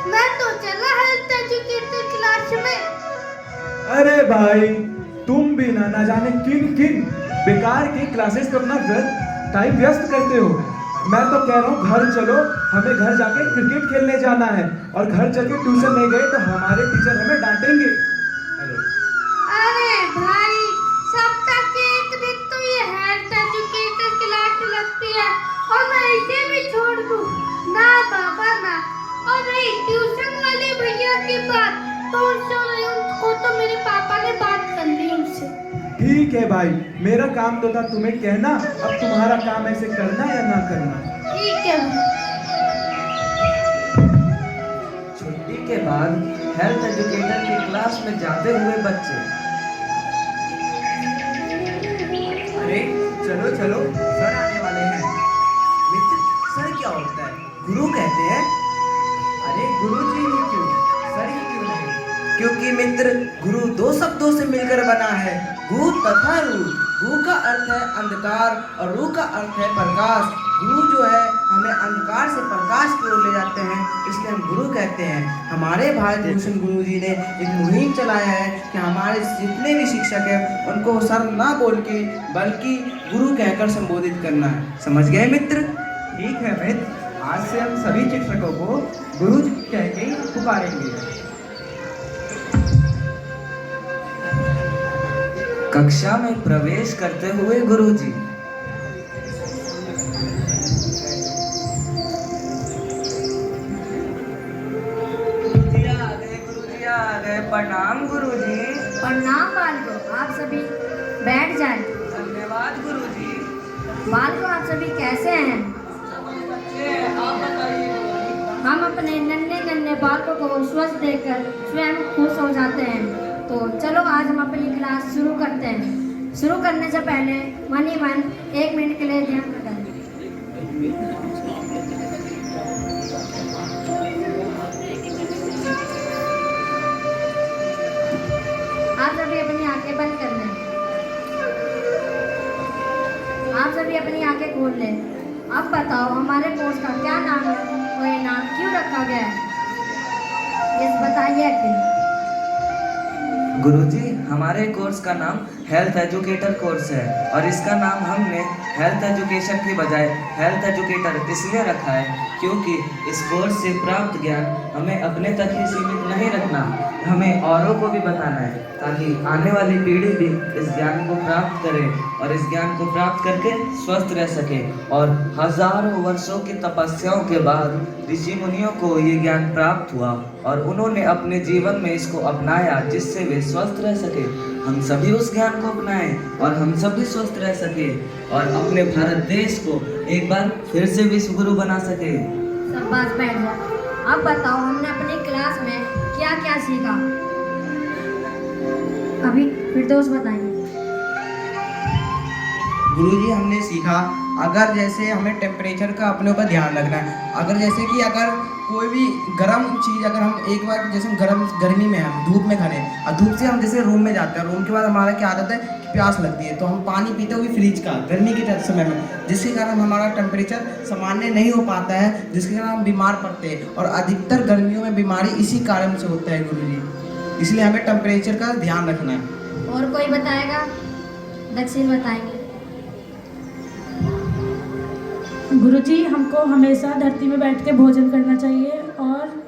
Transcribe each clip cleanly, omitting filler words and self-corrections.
मैं तो चला हेल्थ एजुकेटर क्लास में। अरे भाई, तुम भी ना जाने किन किन बेकार की क्लासेस पर अपना टाइम व्यस्त करते हो। मैं तो कह रहा हूँ घर चलो, हमें घर जाके क्रिकेट खेलने जाना है। और घर चलके ट्यूशन नहीं गए तो हमारे टीचर हमें डांटेंगे। हेलो। अरे भाई, सप्ताह के एक दिन तो ये हेल्थ एजुकेटर क्लास लगती है और मैं इसे भी छोड़ दूं? ना बाबा ना। और रही ट्यूशन वाले भैया की बात, तो उनको तो मेरे पापा ने बात कर ली उनसे। ठीक है भाई, मेरा काम तो था तुम्हें कहना, अब तुम्हारा काम ऐसे करना या ना करना। ठीक है। छुट्टी के बाद हेल्थ एजुकेटर की क्लास में जाते हुए बच्चे। अरे चलो चलो, सर आने वाले हैं। मित्र, सर क्या होता है? गुरु कहते हैं। अरे गुरु जी ही क्यों, सर ही क्यों नहीं? क्योंकि मित्र, गुरु दो शब्दों से मिलकर बना है, गु तथा रू। गु का अर्थ है अंधकार और रू का अर्थ है प्रकाश। गुरु जो है हमें अंधकार से प्रकाश की ओर ले जाते हैं, इसलिए हम गुरु कहते हैं। हमारे भारत भूषण गुरु जी ने एक मुहिम चलाया है कि हमारे जितने भी शिक्षक हैं उनको सर ना बोल के बल्कि गुरु कहकर संबोधित करना है। समझ गए मित्र? ठीक है मित्र, आज से हम सभी शिक्षकों को गुरु कह के ही पुकारेंगे। कक्षा में प्रवेश करते हुए गुरुजी। गुरुजी आ गए। प्रणाम गुरुजी। प्रणाम बालको, आप सभी बैठ जाएं। धन्यवाद गुरुजी। बालको, आप सभी कैसे हैं? आप बताइए गुरुजी। हम अपने नन्हे नन्हे बालकों को स्वस्थ देकर स्वयं खुश हो जाते हैं। तो चलो आज हम अपनी क्लास शुरू करते हैं। शुरू करने से पहले मन ही मन 1 मिनट के लिए ध्यान करें। आप सभी अपनी आंखें बंद कर लें। आप सभी अपनी आंखें खोल लें। अब बताओ हमारे कोर्स का क्या नाम है और ये नाम क्यों रखा गया है? यस, बताइए आखिर। गुरुजी, हमारे कोर्स का नाम हेल्थ एजुकेटर कोर्स है और इसका नाम हमने हेल्थ एजुकेशन की बजाय हेल्थ एजुकेटर इसलिए रखा है क्योंकि इस कोर्स से प्राप्त ज्ञान हमें अपने तक ही सीमित नहीं रखना, हमें औरों को भी बताना है ताकि आने वाली पीढ़ी भी इस ज्ञान को प्राप्त करे और इस ज्ञान को प्राप्त करके स्वस्थ रह सके। और हजारों वर्षों की तपस्याओं के बाद ऋषि मुनियों को ये ज्ञान प्राप्त हुआ और उन्होंने अपने जीवन में इसको अपनाया जिससे वे स्वस्थ रह सके। हम सभी उस ज्ञान को अपनाएं और हम सभी स्वस्थ रह सके और अपने भारत देश को एक बार फिर से विश्व गुरु बना सके। सब बात बैठ जाओ। अब बताओ हमने अपनी क्लास में क्या क्या सीखा? अभी फिरदौस बताएंगे। गुरुजी, हमने सीखा अगर जैसे हमें टेम्परेचर का अपने ऊपर ध्यान रखना है। अगर जैसे कि अगर कोई भी गर्म चीज़ अगर हम एक बार जैसे हम गर्मी में हम धूप में खड़े और धूप से हम जैसे रूम में जाते हैं, रूम के बाद हमारा क्या आदत है कि प्यास लगती है तो हम पानी पीते हुए फ्रिज का गर्मी के समय में, जिसके कारण हमारा टेम्परेचर सामान्य नहीं हो पाता है, जिसके कारण हम बीमार पड़ते हैं और अधिकतर गर्मियों में बीमारी इसी कारण से होता है गुरुजी। इसलिए हमें टेम्परेचर का ध्यान रखना है। और कोई बताएगा? दक्षिण बताएंगे। गुरुजी, हमको हमेशा धरती में बैठ के भोजन करना चाहिए और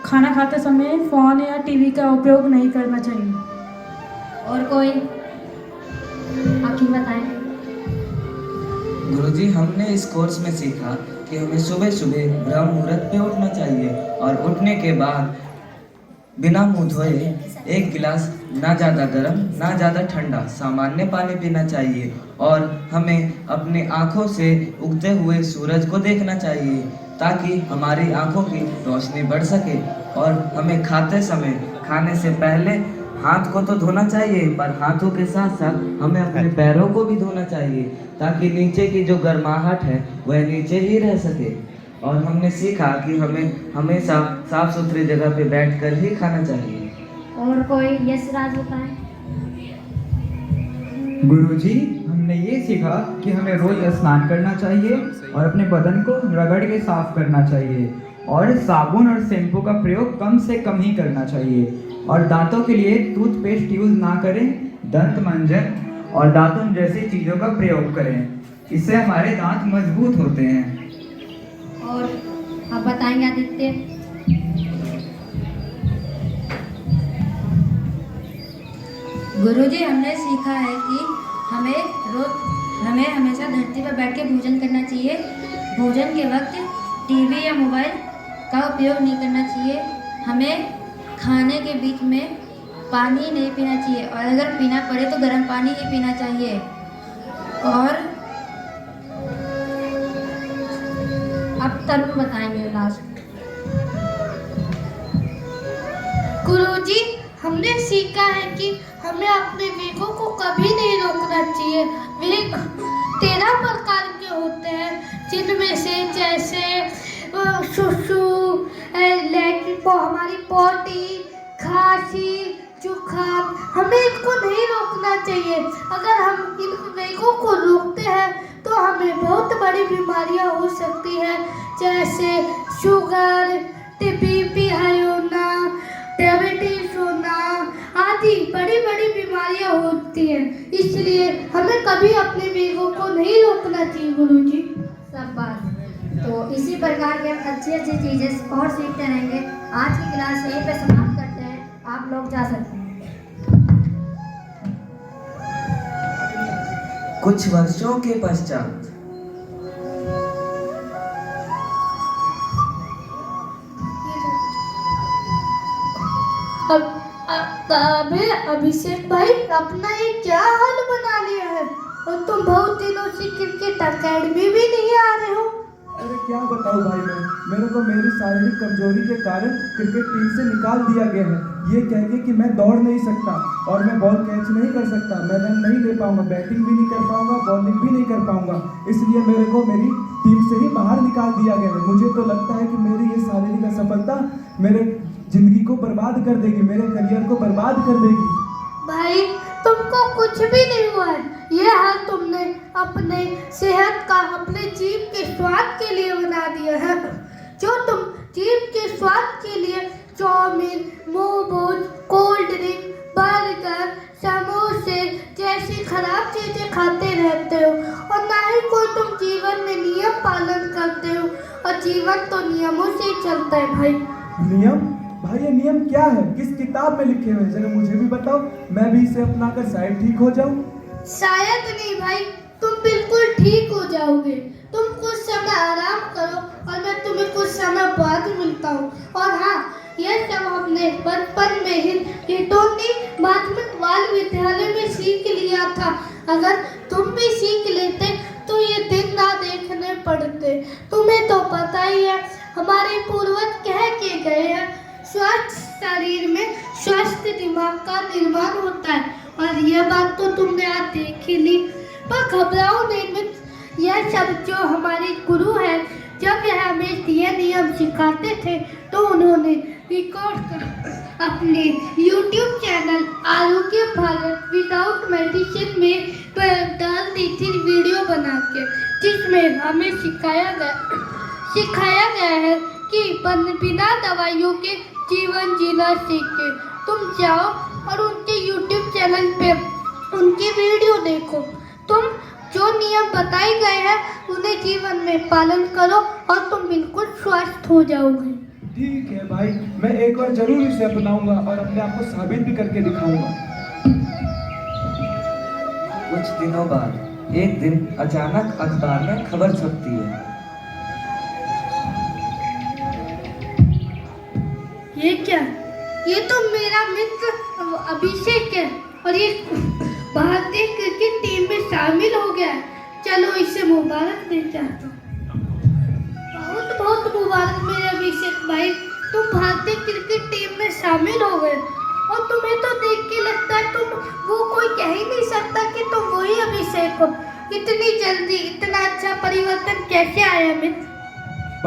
खाना खाते समय फ़ोन या टीवी का उपयोग नहीं करना चाहिए। और कोई आखिर बताएं। गुरुजी, हमने इस कोर्स में सीखा कि हमें सुबह सुबह ब्रह्म मुहूर्त पे उठना चाहिए और उठने के बाद बिना मुंह धोए 1 गिलास ना ज़्यादा गर्म ना ज़्यादा ठंडा सामान्य पानी पीना चाहिए और हमें अपने आँखों से उगते हुए सूरज को देखना चाहिए ताकि हमारी आँखों की रोशनी बढ़ सके। और हमें खाते समय खाने से पहले हाथ को तो धोना चाहिए पर हाथों के साथ साथ हमें अपने पैरों को भी धोना चाहिए ताकि नीचे की जो गर्माहट है वह नीचे ही रह सके। और हमने सीखा कि हमें हमेशा साफ सुथरी जगह पे बैठकर ही खाना चाहिए। और कोई यश राज बताएं। गुरुजी, हमने हमने ये सीखा कि हमें रोज स्नान करना चाहिए और अपने बदन को रगड़ के साफ करना चाहिए और साबुन और शैम्पू का प्रयोग कम से कम ही करना चाहिए और दांतों के लिए टूथपेस्ट यूज ना करें, दंत मंजन और दातुन जैसी चीज़ों का प्रयोग करें। इससे हमारे दांत मजबूत होते हैं। और आप बताएंगे आदित्य? गुरुजी, हमने सीखा है कि हमें हमेशा धरती पर बैठ के भोजन करना चाहिए। भोजन के वक्त टीवी या मोबाइल का उपयोग नहीं करना चाहिए। हमें खाने के बीच में पानी नहीं पीना चाहिए और अगर पीना पड़े तो गर्म पानी ही पीना चाहिए। और अब तरुण बताएंगे लास्ट। गुरुजी, हमने सीखा है कि हमें अपने वेगों को कभी नहीं रोकना चाहिए। वेग 13 प्रकार के होते हैं, जिनमें से जैसे सुसु, हमारी पोटी, खांसी, जुकाम, हमें इनको नहीं रोकना चाहिए। अगर हम इन वेगों को रोकते हैं तो हमें बहुत बड़ी बीमारियां हो सकती हैं, जैसे शुगर, बीपी हाई होना, डायबिटीज होना आदि बड़ी बड़ी बीमारियां होती हैं। इसलिए हमें कभी अपने वेगों को नहीं रोकना चाहिए गुरुजी। सब बात तो इसी प्रकार के हम अच्छी अच्छी चीज़ें और सीखते रहेंगे। आज की क्लास यहीं पे समाप्त करते हैं, आप लोग जा सकते हैं। कुछ वर्षों के पश्चात अबे अभिषेक भाई, अपना ये क्या हाल बना लिया है? और तुम बहुत दिनों से क्रिकेट अकेडमी भी नहीं आ रहे हो। अरे क्या बताऊं भाई, मेरे को मेरी शारीरिक कमजोरी के कारण क्रिकेट टीम से निकाल दिया गया है। ये कह के कि मैं दौड़ नहीं सकता और मैं बॉल कैच नहीं कर सकता, मैं रन नहीं ले पाऊंगा, बैटिंग भी नहीं कर पाऊंगा, बॉलिंग भी नहीं कर पाऊंगा। इसलिए मेरे को मेरी टीम से ही बाहर निकाल दिया गया है। मुझे तो लगता है कि मेरी ये शारीरिक असफलता मेरे जिंदगी को बर्बाद कर देगी, मेरे करियर को बर्बाद कर देगी। भाई, तुमको कुछ भी नहीं हुआ है। ये हाल तुमने अपने सेहत का, अपने जीभ के स्वाद के लिए बना दिया है। जो तुम जीभ के स्वाद के लिए chow mein, momos, cold drink, burger, समोसे जैसी खराब चीजें खाते रहते हो और ना ही कोई तुम जीवन में नियम पालन करते हो। और जीवन तो नियमों से ही चलता है भाई। नियम? भाई ये नियम क्या है? किस किताब में लिखे हुए हैं? जरा मुझे भी बताओ, मैं भी इसे अपनाकर शायद ठीक हो जाऊं। शायद नहीं भाई, तुम बिल्कुल ठीक हो जाओगे। तुम कुछ समय आराम करो और मैं तुम्हें कुछ समय बाद मिलता हूँ। और हाँ, यह सब हमने बचपन में ही हिटोनी माध्यमिक बाल विद्यालय में सीख लिया था। अगर तुम भी सीख लेते तो ये दिन ना देखने पड़ते। तुम्हें तो पता ही है, हमारे पूर्वज कह के गए हैं, स्वस्थ शरीर में स्वस्थ दिमाग का निर्माण होता है। और यह बात तो तुमने आज देख ही ली। पर घबराओ नहीं मित्र, यह सब जो हमारे गुरु हैं, जब यह हमें ये नियम सिखाते थे तो उन्होंने रिकॉर्ड कर अपने YouTube चैनल आरोग्य भारत विदाउट मेडिसिन में डाल दी थी वीडियो बना के, जिसमें हमें सिखाया गया है कि बिना दवाइयों के जीवन जीना सीखे। तुम जाओ और उनके YouTube चैनल पे उनकी वीडियो देखो। तुम जो नियम बताए गए हैं उन्हें जीवन में पालन करो और तुम बिल्कुल स्वस्थ हो जाओगे। ठीक है भाई, मैं एक बार जरूर इसे अपनाऊंगा और अपने आप को साबित भी करके दिखाऊंगा। कुछ दिनों बाद एक दिन अचानक अखबार में खबर छपती है। ये क्या? ये तो मेरा मित्र अभिषेक है और ये भारतीय क्रिकेट टीम में शामिल हो गया है। चलो इसे मुबारक दे चाहता हूँ। बहुत बहुत मुबारक मेरे अभिषेक भाई, तुम भारतीय क्रिकेट टीम में शामिल हो गए। और तुम्हें तो देख के लगता है तुम वो कोई कह ही नहीं सकता कि तुम वही अभिषेक हो। इतनी जल्दी इतना अच्छा परिवर्तन कैसे आया मित्र?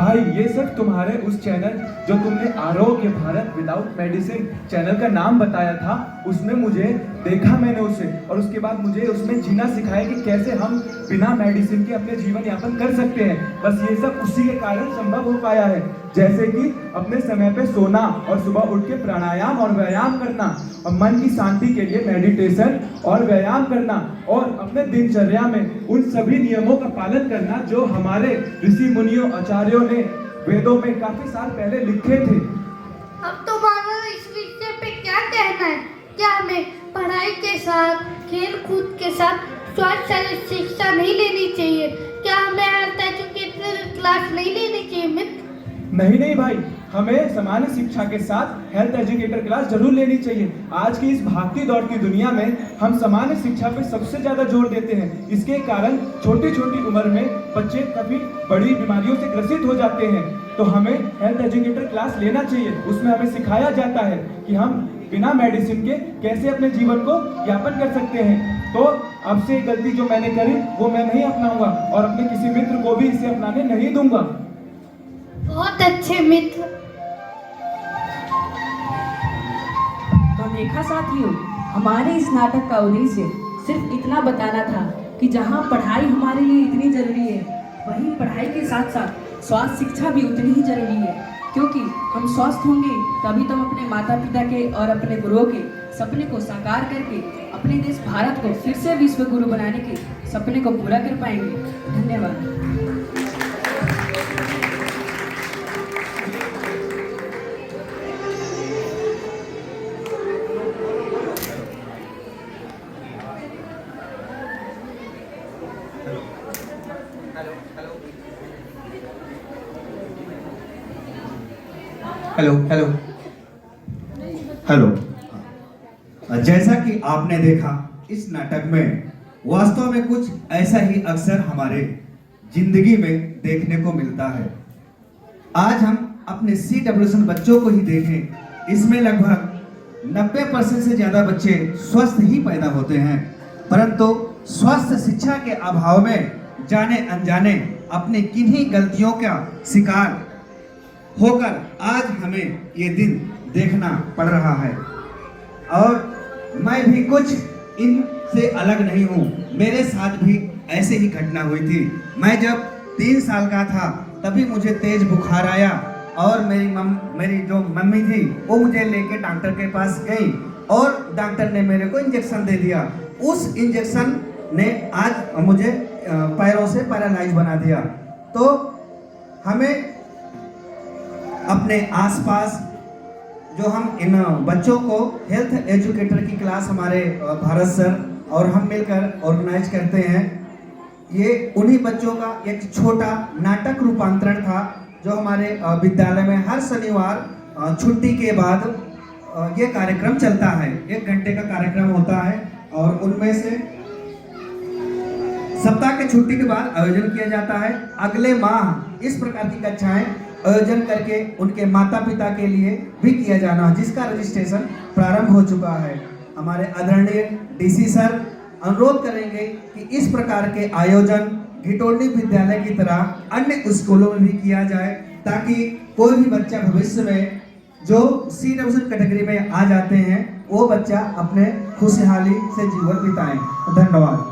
भाई ये सब तुम्हारे उस चैनल जो तुमने आरोग्य भारत विदाउट मेडिसिन चैनल का नाम बताया था, उसमें मुझे देखा मैंने उसे, और उसके बाद मुझे उसमें जीना सिखाया कि कैसे हम बिना मेडिसिन के अपने जीवन यापन कर सकते हैं। बस ये सब उसी के कारण संभव हो पाया है, जैसे कि अपने समय पे सोना और सुबह उठ के प्राणायाम और व्यायाम करना, और मन की शांति के लिए मेडिटेशन और व्यायाम करना, और अपने दिनचर्या में उन सभी नियमों का पालन करना जो हमारे ऋषि मुनियों आचार्यों ने वेदों में काफी साल पहले लिखे थे। अब तुम्हारा इस विषय पे क्या कहना है? क्या हमें पढ़ाई के साथ खेल कूद के साथ स्वास्थ्य शिक्षा नहीं लेनी चाहिए? क्या हमें हेल्थ एजुकेटर क्लास नहीं लेनी चाहिए मित्र? नहीं भाई, हमें सामान्य शिक्षा के साथ हेल्थ एजुकेटर क्लास जरूर लेनी चाहिए। आज की इस भागती दौड़ती दुनिया में हम सामान्य शिक्षा पे सबसे ज्यादा जोर देते हैं। इसके कारण छोटी छोटी उम्र में बच्चे काफी बड़ी बीमारियों से ग्रसित हो जाते हैं। तो हमें हेल्थ एजुकेटर क्लास लेना चाहिए। उसमें हमें सिखाया जाता है कि हम बिना मेडिसिन के कैसे अपने जीवन को यापन कर सकते हैं। तो अब से गलती जो मैंने करी वो मैं नहीं अपनाऊंगा, और अपने किसी मित्र को भी इसे अपनाने नहीं दूंगा। बहुत अच्छे मित्र। तो देखा साथियों, हमारे इस नाटक का उद्देश्य सिर्फ इतना बताना था कि जहाँ पढ़ाई हमारे लिए इतनी जरूरी है, वहीं पढ़ाई के साथ साथ स्वास्थ्य शिक्षा भी उतनी ही जरूरी है। क्योंकि हम स्वस्थ होंगे तभी तो हम अपने माता पिता के और अपने गुरुओं के सपने को साकार करके अपने देश भारत को फिर से विश्व गुरु बनाने के सपने को पूरा कर पाएंगे। धन्यवाद। Hello hello hello. जैसा कि आपने देखा, इस नाटक में वास्तव में कुछ ऐसा ही अक्सर हमारे जिंदगी में देखने को मिलता है। आज हम अपने CWSN बच्चों को ही देखें, इसमें लगभग 90% से ज्यादा बच्चे स्वस्थ ही पैदा होते हैं, परंतु स्वस्थ शिक्षा के अभाव में जाने अनजाने अपनी किन्हीं गलतियों का शिकार होकर आज हमें ये दिन देखना पड़ रहा है। और मैं भी कुछ इनसे अलग नहीं हूँ, मेरे साथ भी ऐसे ही घटना हुई थी। मैं जब 3 साल का था तभी मुझे तेज बुखार आया, और मेरी जो मम्मी थी वो मुझे लेके डॉक्टर के पास गई, और डॉक्टर ने मेरे को इंजेक्शन दे दिया। उस इंजेक्शन ने आज मुझे पैरों से पैरालाइज बना दिया। तो हमें अपने आसपास जो हम इन बच्चों को हेल्थ एजुकेटर की क्लास हमारे भारत सर और हम मिलकर ऑर्गेनाइज करते हैं, ये उन्हीं बच्चों का एक छोटा नाटक रूपांतरण था जो हमारे विद्यालय में हर शनिवार छुट्टी के बाद ये कार्यक्रम चलता है। 1 घंटे का कार्यक्रम होता है, और उनमें से सप्ताह के छुट्टी के बाद आयोजन किया जाता है। अगले माह इस प्रकार की कक्षाएं आयोजन करके उनके माता पिता के लिए भी किया जाना, जिसका रजिस्ट्रेशन प्रारंभ हो चुका है। हमारे आदरणीय DC सर अनुरोध करेंगे कि इस प्रकार के आयोजन घिटोली विद्यालय की तरह अन्य स्कूलों में भी किया जाए, ताकि कोई भी बच्चा भविष्य में जो CWSN कैटेगरी में आ जाते हैं वो बच्चा अपने खुशहाली से जीवन बिताएं। धन्यवाद।